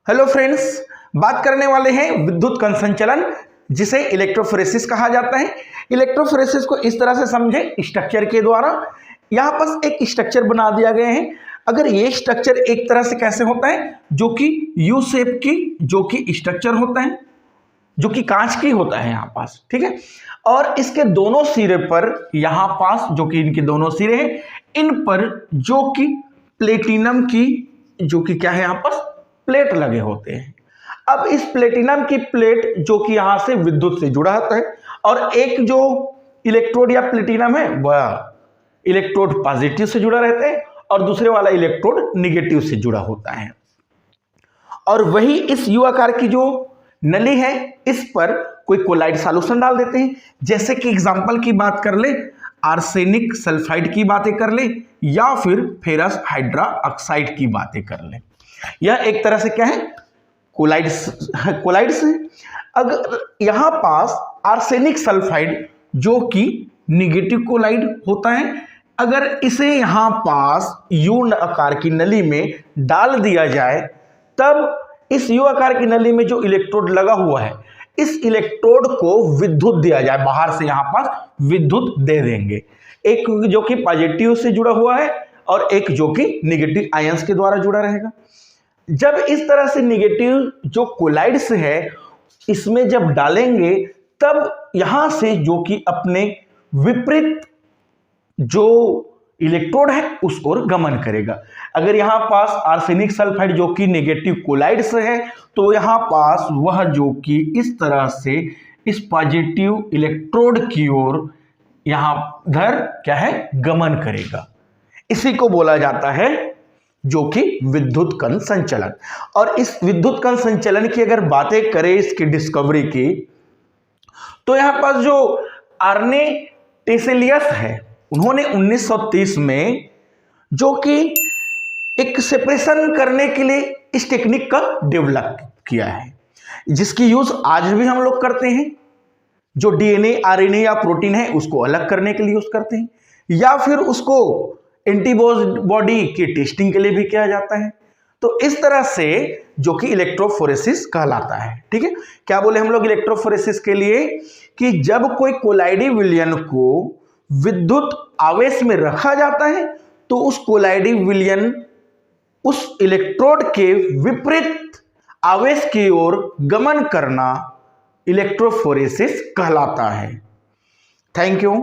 Hello friends, बात करने वाले हैं विद्युत कण संचलन, जिसे इलेक्ट्रोफोरेसिस कहा जाता है। इलेक्ट्रोफोरेसिस को इस तरह से समझे स्ट्रक्चर के द्वारा। यहां पर एक स्ट्रक्चर बना दिया गया है। अगर ये स्ट्रक्चर एक तरह से कैसे होता है, जो कि यू शेप की जो कि स्ट्रक्चर होता है, जो कि कांच की होता है यहां पास, ठीक है। और इसके दोनों सिरे पर यहां पास जो कि इनके दोनों सिरे हैं, इन पर जो कि प्लेटिनम की जो कि क्या है यहां पास प्लेट लगे होते हैं। अब इस प्लेटिनम की प्लेट जो कि यहां से विद्युत से जुड़ा होता है, और एक जो इलेक्ट्रोड या प्लेटिनम है वह इलेक्ट्रोड पॉजिटिव से जुड़ा रहता है और दूसरे वाला इलेक्ट्रोड निगेटिव से जुड़ा होता है। और वही इस यू आकार की जो नली है, इस पर कोई कोलाइड सॉल्यूशन डाल देते हैं। जैसे कि एग्जांपल की बात कर ले, आर्सेनिक सल्फाइड की बातें कर ले, या फिर फेरस हाइड्रा ऑक्साइड की बातें कर ले। यह एक तरह से क्या है, कोलाइड्स है। अगर यहां पास आर्सेनिक सल्फाइड जो कि निगेटिव कोलाइड होता है, अगर इसे यहां पास यू आकार की नली में डाल दिया जाए, तब इस यू आकार की नली में जो इलेक्ट्रोड लगा हुआ है, इस इलेक्ट्रोड को विद्युत दिया जाए, बाहर से यहां पास विद्युत दे देंगे। एक जो कि पॉजिटिव से जुड़ा हुआ है और एक जो कि निगेटिव आयंस के द्वारा जुड़ा रहेगा। जब इस तरह से निगेटिव जो कोलाइड्स है इसमें जब डालेंगे, तब यहां से जो कि अपने विपरीत जो इलेक्ट्रोड है उस ओर गमन करेगा। अगर यहां पास आर्सेनिक सल्फाइड जो कि नेगेटिव कोलाइड्स है, तो यहां पास वह जो कि इस तरह से इस पॉजिटिव इलेक्ट्रोड की ओर यहां इधर क्या है गमन करेगा। इसी को बोला जाता है जो कि विद्युत कण संचलन। और इस विद्युत कण संचलन की अगर बातें करें, इसकी डिस्कवरी की, तो यहां पास जो आर्ने टेसेलियस है, उन्होंने 1930 में जो कि एक सेपरेशन करने के लिए इस टेक्निक का डेवलप किया है, जिसकी यूज आज भी हम लोग करते हैं। जो डीएनए आरएनए या प्रोटीन है उसको अलग करने के लिए यूज करते हैं, या फिर उसको एंटीबॉडी की टेस्टिंग के लिए भी किया जाता है। तो इस तरह से जो कि इलेक्ट्रोफोरेसिस कहलाता है, ठीक है। क्या बोले हम लोग इलेक्ट्रोफोरेसिस के लिए, कि जब कोई कोलाइडी विलयन को विद्युत आवेश में रखा जाता है, तो उस कोलाइडी विलयन उस इलेक्ट्रोड के विपरीत आवेश की ओर गमन करना इलेक्ट्रोफोरेसिस कहलाता है। Thank you.